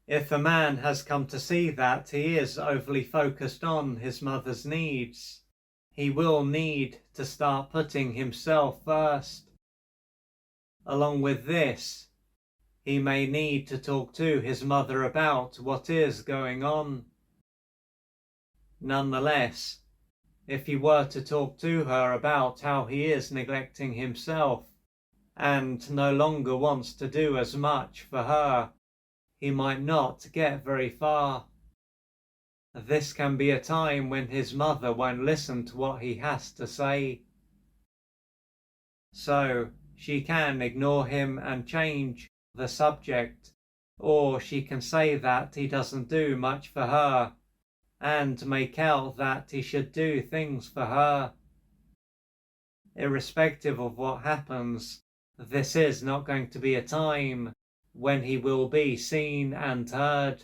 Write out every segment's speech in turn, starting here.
If a man has come to see that he is overly focused on his mother's needs, he will need to start putting himself first. Along with this, he may need to talk to his mother about what is going on. Nonetheless, if he were to talk to her about how he is neglecting himself and no longer wants to do as much for her, he might not get very far. This can be a time when his mother won't listen to what he has to say. So she can ignore him and change the subject, or she can say that he doesn't do much for her and make out that he should do things for her. Irrespective of what happens, this is not going to be a time when he will be seen and heard.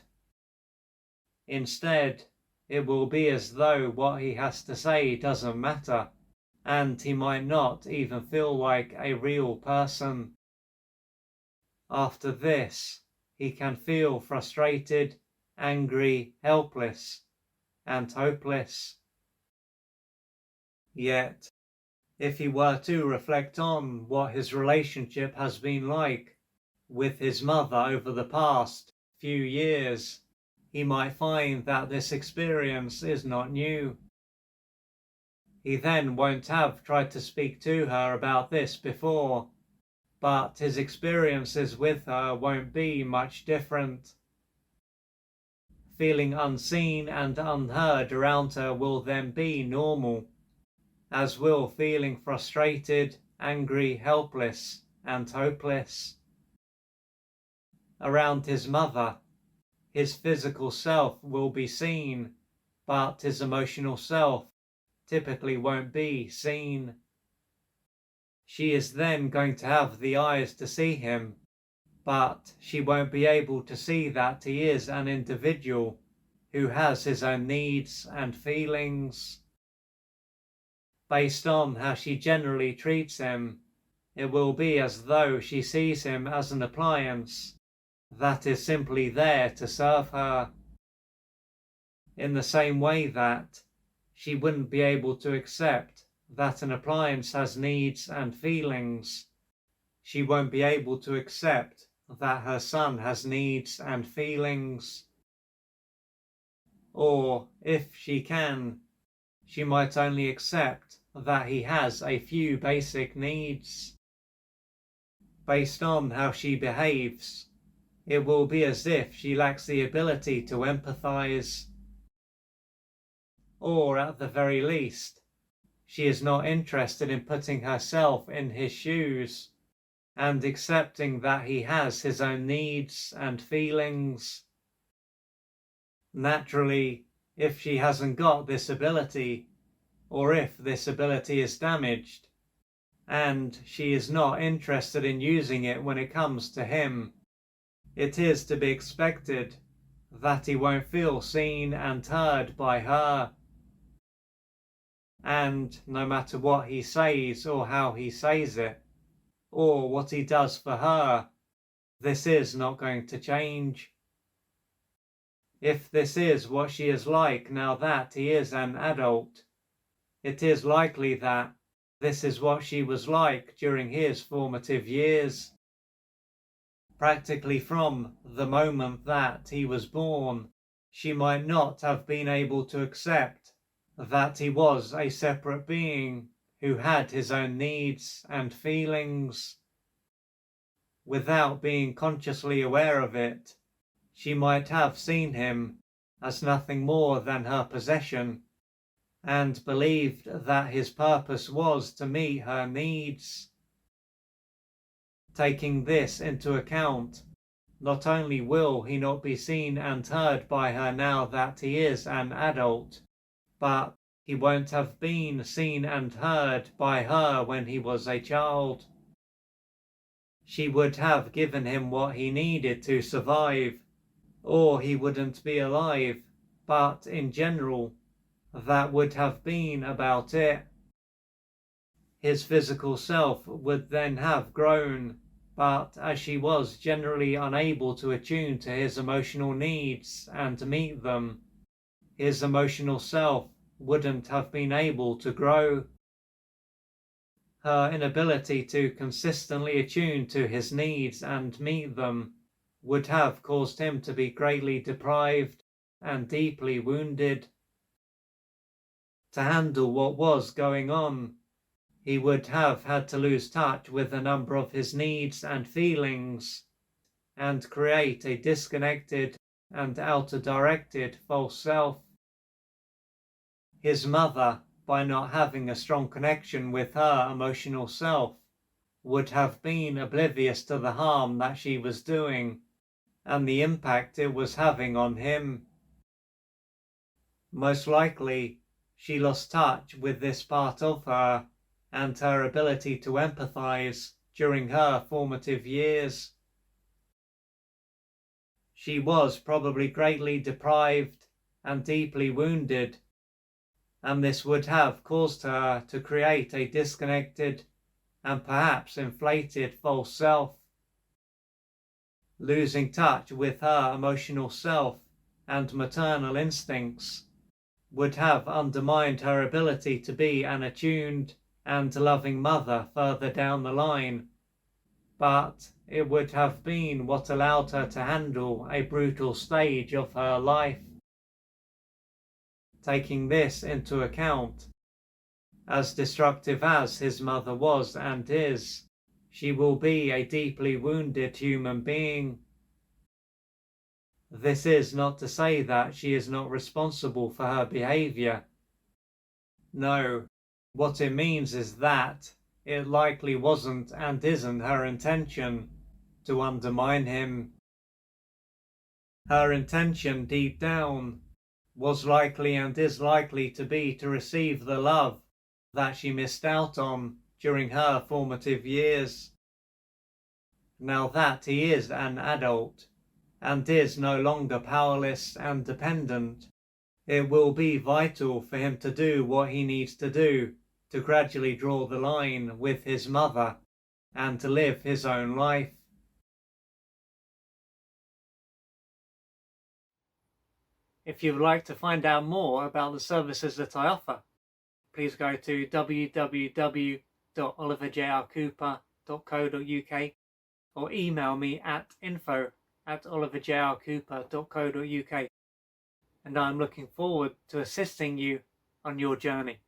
Instead, it will be as though what he has to say doesn't matter, and he might not even feel like a real person. After this, he can feel frustrated, angry, helpless, and hopeless. Yet, if he were to reflect on what his relationship has been like with his mother over the past few years, he might find that this experience is not new. He then won't have tried to speak to her about this before, but his experiences with her won't be much different. Feeling unseen and unheard around her will then be normal, as will feeling frustrated, angry, helpless, and hopeless. Around his mother, his physical self will be seen, but his emotional self typically won't be seen. She is then going to have the eyes to see him, but she won't be able to see that he is an individual who has his own needs and feelings. Based on how she generally treats him, it will be as though she sees him as an appliance that is simply there to serve her. In the same way that she wouldn't be able to accept that an appliance has needs and feelings, she won't be able to accept that her son has needs and feelings. Or, if she can, she might only accept that he has a few basic needs. Based on how she behaves, it will be as if she lacks the ability to empathize. Or at the very least, she is not interested in putting herself in his shoes and accepting that he has his own needs and feelings. Naturally, if she hasn't got this ability, or if this ability is damaged, and she is not interested in using it when it comes to him, it is to be expected that he won't feel seen and heard by her. And no matter what he says or how he says it, or what he does for her, this is not going to change. If this is what she is like now that he is an adult, it is likely that this is what she was like during his formative years. Practically from the moment that he was born, she might not have been able to accept that he was a separate being who had his own needs and feelings. Without being consciously aware of it, she might have seen him as nothing more than her possession and believed that his purpose was to meet her needs. Taking this into account, not only will he not be seen and heard by her now that he is an adult, but he won't have been seen and heard by her when he was a child. She would have given him what he needed to survive, or he wouldn't be alive, but in general, that would have been about it. His physical self would then have grown, But as she was generally unable to attune to his emotional needs and meet them, his emotional self wouldn't have been able to grow. Her inability to consistently attune to his needs and meet them would have caused him to be greatly deprived and deeply wounded. To handle what was going on, he would have had to lose touch with a number of his needs and feelings and create a disconnected and outer-directed false self. His mother, by not having a strong connection with her emotional self, would have been oblivious to the harm that she was doing and the impact it was having on him. Most likely, she lost touch with this part of her and her ability to empathize during her formative years. She was probably greatly deprived and deeply wounded, and this would have caused her to create a disconnected and perhaps inflated false self. Losing touch with her emotional self and maternal instincts would have undermined her ability to be an attuned and loving mother further down the line, but it would have been what allowed her to handle a brutal stage of her life. Taking this into account, as destructive as his mother was and is, she will be a deeply wounded human being. This is not to say that she is not responsible for her behavior. No, what it means is that it likely wasn't and isn't her intention to undermine him. Her intention deep down was likely and is likely to be to receive the love that she missed out on during her formative years. Now that he is an adult and is no longer powerless and dependent, it will be vital for him to do what he needs to do to gradually draw the line with his mother and to live his own life. If you would like to find out more about the services that I offer, please go to www.oliverjrcooper.co.uk or email me at info@oliverjrcooper.co.uk, and I'm looking forward to assisting you on your journey.